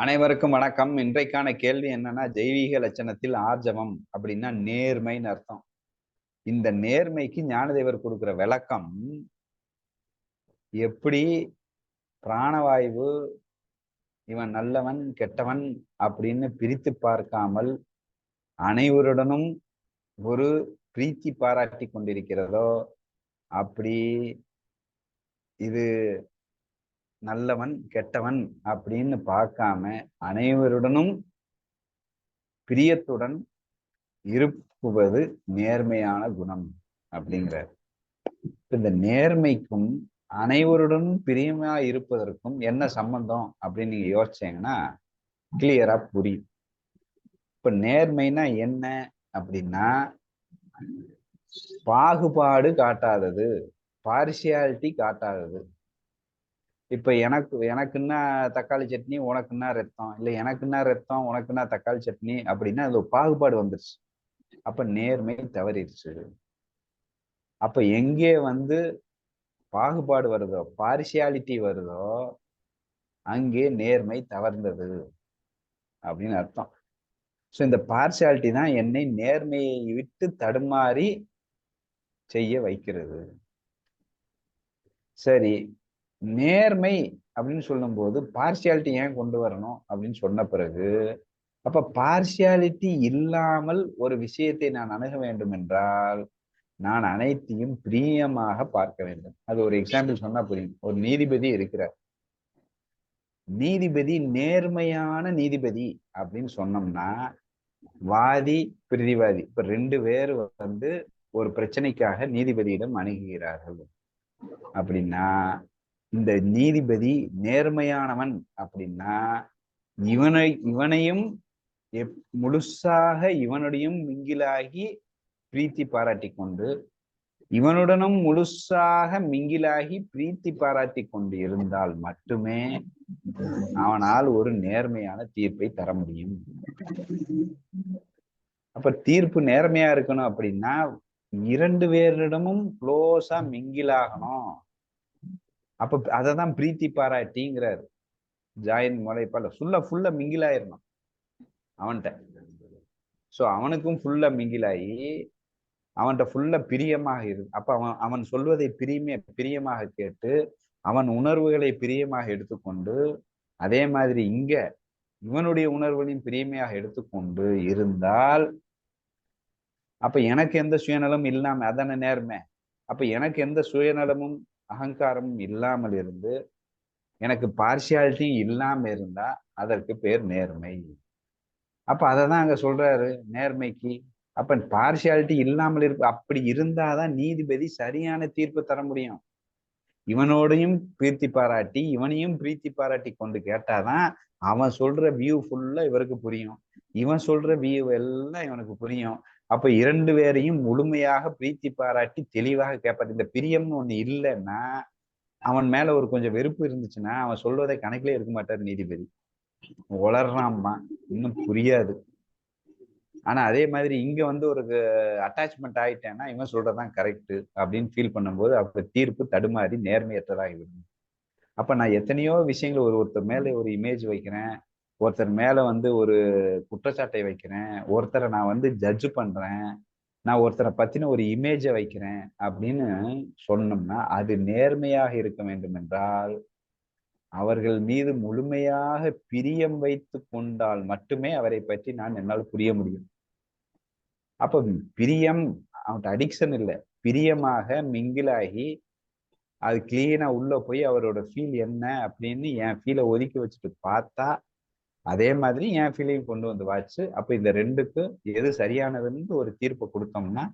அனைவருக்கும் வணக்கம். இன்றைக்கான கேள்வி என்னன்னா, தெய்வீக லட்சணத்தில் ஆர்ஜவம் அப்படின்னா நேர்மைன்னு அர்த்தம். இந்த நேர்மைக்கு ஞானதேவர் கொடுக்கிற விளக்கம், எப்படி பிராணவாயு இவன் நல்லவன், கெட்டவன் அப்படின்னு பிரித்து பார்க்காமல் அனைவருடனும் ஒரு பிரீத்தி பாராட்டி கொண்டிருக்கிறதோ, அப்படி இது நல்லவன், கெட்டவன் அப்படின்னு பார்க்காம அனைவருடனும் பிரியத்துடன் இருப்புவது நேர்மையான குணம் அப்படிங்கிறார். இந்த நேர்மைக்கும் அனைவருடனும் பிரியமா இருப்பதற்கும் என்ன சம்பந்தம் அப்படின்னு நீங்க யோசிச்சீங்கன்னா கிளியரா புரியும். இப்ப நேர்மைனா என்ன அப்படின்னா, பாகுபாடு காட்டாதது, பார்சியாலிட்டி காட்டாதது. இப்ப எனக்குன்னா தக்காளி சட்னி, உனக்குன்னா ரத்தம், இல்ல எனக்குன்னா ரத்தம் உனக்குன்னா தக்காளி சட்னி அப்படின்னா அது பாகுபாடு வந்துருச்சு. அப்ப நேர்மை தவறிடுச்சு. அப்ப எங்கே பாகுபாடு வருதோ, பார்சியாலிட்டி வருதோ, அங்கே நேர்மை தவறுந்தது அப்படின்னு அர்த்தம். ஸோ இந்த பார்சியாலிட்டி தான் என்னை நேர்மையை விட்டு தடுமாறி செய்ய வைக்கிறது. சரி, நேர்மை அப்படின்னு சொல்லும்போது பார்சியாலிட்டி ஏன் கொண்டு வரணும் அப்படின்னு சொன்ன பிறகு, அப்ப பார்சியாலிட்டி இல்லாமல் ஒரு விஷயத்தை நான் அணுக வேண்டும் என்றால் நான் அனைத்தையும் பிரியமாக பார்க்க வேண்டும். அது ஒரு எக்ஸாம்பிள் சொன்னா புரியும். ஒரு நீதிபதி இருக்கிறார். நீதிபதி நேர்மையான நீதிபதி அப்படின்னு சொன்னோம்னா, வாதி பிரதிவாதி இப்ப 2 பேர் ஒரு பிரச்சனைக்காக நீதிபதியிடம் அணுகுகிறார்கள் அப்படின்னா, இந்த நீதிபதி நேர்மையானவன் அப்படின்னா, இவனையும் முழுசாக இவனுடையும் மிங்கிலாகி பிரீத்தி பாராட்டி கொண்டு, இவனுடனும் முழுசாக மிங்கிலாகி பிரீத்தி பாராட்டி கொண்டு இருந்தால் மட்டுமே அவனால் ஒரு நேர்மையான தீர்ப்பை தர முடியும். அப்ப தீர்ப்பு நேர்மையா இருக்கணும் அப்படின்னா 2 பேரிடமும் க்ளோஸா மிங்கிலாகணும். அப்ப அததான் பிரீத்தி பாராட்டிங்கிறாரு. ஜாயின் முளைப்பால ஃபுல்லா மிங்கிலாயிரணும் அவன்கிட்ட. சோ அவனுக்கும் ஃபுல்லா மிங்கிலாகி அவன்கிட்ட ஃபுல்லா பிரியமாக அப்ப அவன் சொல்வதை பிரியமாக கேட்டு அவன் உணர்வுகளை பிரியமாக எடுத்துக்கொண்டு, அதே மாதிரி இங்க இவனுடைய உணர்வுகளையும் பிரியமையாக எடுத்துக்கொண்டு இருந்தால், அப்ப எனக்கு எந்த சுயநலமும் இல்லாம அதான நேர்மை. அப்ப எனக்கு எந்த சுயநலமும் அகங்காரமும் இல்லாமல் இருந்து, எனக்கு பார்சியாலிட்டியும் இல்லாம இருந்தா அதற்கு பேர் நேர்மை. அப்ப அததான் அங்க சொல்றாரு நேர்மைக்கு. அப்ப பார்சியாலிட்டி இல்லாமல் அப்படி இருந்தாதான் நீதிபதி சரியான தீர்ப்பு தர முடியும். இவனோடையும் பிரீத்தி பாராட்டி இவனையும் பிரீத்தி பாராட்டி கொண்டு கேட்டாதான் அவன் சொல்ற வியூ ஃபுல்லா இவருக்கு புரியும். இவன் சொல்ற வியூ எல்லாம் இவனுக்கு புரியும். அப்ப 2 பேரையும் முழுமையாக பிரீத்தி பாராட்டி தெளிவாக கேட்பார். இந்த பிரியம்னு ஒண்ணு இல்லைன்னா, அவன் மேல ஒரு கொஞ்சம் வெறுப்பு இருந்துச்சுன்னா அவன் சொல்வதை கணக்கிலே எடுக்க மாட்டார் நீதிபதி. உளறாம்மா, இன்னும் புரியாது. ஆனா அதே மாதிரி இங்க ஒரு அட்டாச்மெண்ட் ஆயிட்டேன்னா இவன் சொல்றதான் கரெக்ட் அப்படின்னு ஃபீல் பண்ணும்போது அப்ப தீர்ப்பு தடுமாறி நேர்மையற்றதாகிவிடும். அப்ப நான் எத்தனையோ விஷயங்கள் ஒருத்தர் மேல ஒரு இமேஜ் வைக்கிறேன், ஒருத்தர் மேல ஒரு குற்றச்சாட்டை வைக்கிறேன், ஒருத்தரை நான் ஜட்ஜ் பண்றேன், நான் ஒருத்தரை பத்தின ஒரு இமேஜை வைக்கிறேன் அப்படின்னு சொன்னோம்னா அது நேர்மையாக இருக்க வேண்டும் என்றால் அவர்கள் மீது முழுமையாக பிரியம் வைத்து கொண்டால் மட்டுமே அவரை பற்றி என்னால் புரிய முடியும். அப்ப பிரியம் அவன்கிட்ட அடிக்ஷன் இல்லை, பிரியமாக மிங்கிலாகி அது கிளீனா உள்ள போய் அவரோட ஃபீல் என்ன அப்படின்னு என் ஃபீலை ஒதுக்கி வச்சுட்டு பார்த்தா அதே மாதிரி என் ஃபீலையும் கொண்டு வாச்சு. அப்ப இந்த 2க்கும் எது சரியானதுன்னு ஒரு தீர்ப்பை கொடுத்தோம்னா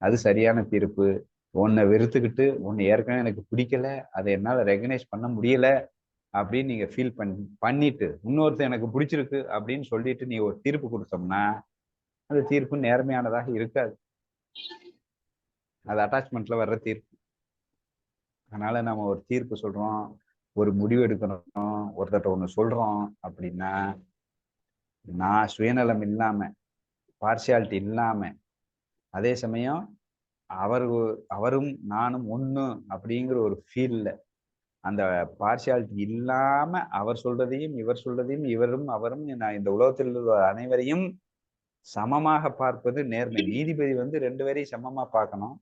அது சரியான தீர்ப்பு. உன்னை வெறுத்துக்கிட்டு உன்னை ஏற்கனவே எனக்கு பிடிக்கல, அதை என்னால ரெகனைஸ் பண்ண முடியல அப்படின்னு நீங்க ஃபீல் பண்ணிட்டு இன்னொருத்தர் எனக்கு பிடிச்சிருக்கு அப்படின்னு சொல்லிட்டு நீ ஒரு தீர்ப்பு கொடுத்தோம்னா அந்த தீர்ப்பு நேர்மையானதாக இருக்காது. அது அட்டாச்மெண்ட்ல வர்ற தீர்ப்பு. அதனால நம்ம ஒரு தீர்ப்பு சொல்றோம், ஒரு முடிவு எடுக்கணும், ஒருத்தட்ட ஒண்ணு சொல்றோம் அப்படின்னா நான் சுயநலம் இல்லாம, பார்சியாலிட்டி இல்லாம, அதே சமயம் அவரும் நானும் ஒண்ணு அப்படிங்கிற ஒரு ஃபீல்ல அந்த பார்சியாலிட்டி இல்லாம அவர் சொல்றதையும் இவர் சொல்றதையும் இவரும் அவரும் இந்த உலகத்தில் உள்ள அனைவரையும் சமமாக பார்ப்பது நேர்மை. நீதிபதி வந்து 2 பேரையும் சமமா பார்க்கணும்.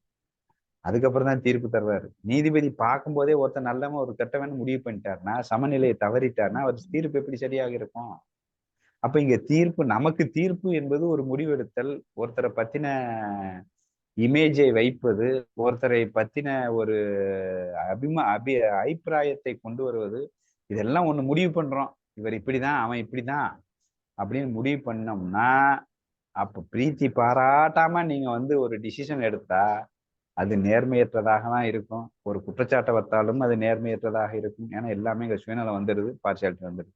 அதுக்கப்புறம் தான் தீர்ப்பு தருவாரு. நீதிபதி பார்க்கும்போதே ஒருத்தர் நல்லவன் ஒரு கெட்டவன் முடிவு பண்ணிட்டாருன்னா, சமநிலையை தவறிட்டாருன்னா அவர் தீர்ப்பு எப்படி சரியாக இருக்கும்? அப்ப இங்க தீர்ப்பு, நமக்கு தீர்ப்பு என்பது ஒரு முடிவெடுத்தல், ஒருத்தரை பத்தின இமேஜை வைப்பது, ஒருத்தரை பத்தின ஒரு அபிப்பிராயத்தை கொண்டு வருவது, இதெல்லாம் ஒண்ணு முடிவு பண்றோம். இவர் இப்படிதான், அவன் இப்படிதான் அப்படின்னு முடிவு பண்ணோம்னா, அப்ப பிரீத்தி பாராட்டாம நீங்க வந்து ஒரு டிசிஷன் எடுத்தா அது நேர்மையற்றதாக தான் இருக்கும். ஒரு குற்றச்சாட்டை வைத்தாலும் அது நேர்மையற்றதாக இருக்கும். ஏன்னா எல்லாமே இங்க சுயநலம் வந்துடுது, பார்சியாலிட்டி வந்துடுது.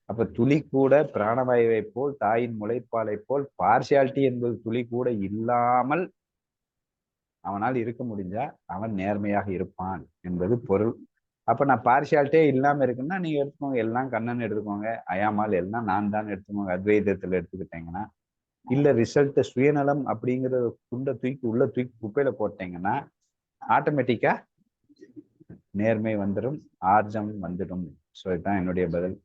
அப்ப துளி கூட பிராணவாயுவை போல், தாயின் முளைப்பாலை போல் பார்சியாலிட்டி என்பது துளி கூட இல்லாமல் அவனால் இருக்க முடிஞ்சா அவன் நேர்மையாக இருப்பான் என்பது பொருள். அப்ப நான் பார்சியாலிட்டியே இல்லாம இருக்குன்னா நீங்க எடுத்துக்கோங்க, எல்லாம் கண்ணன் எடுத்துக்கோங்க, அயாமால் எல்லாம் நான் தான் எடுத்துக்கோங்க, அத்வைதத்துல எடுத்துக்கிட்டீங்கன்னா. இல்ல ரிசல்ட் சுயநலம் அப்படிங்கிற உள்ள தூக்கி குப்பையில போட்டீங்கன்னா ஆட்டோமேட்டிக்கா நேர்மை வந்துடும், ஆர்ஜம் வந்துடும். ஸோ இதுதான் என்னுடைய பதில்.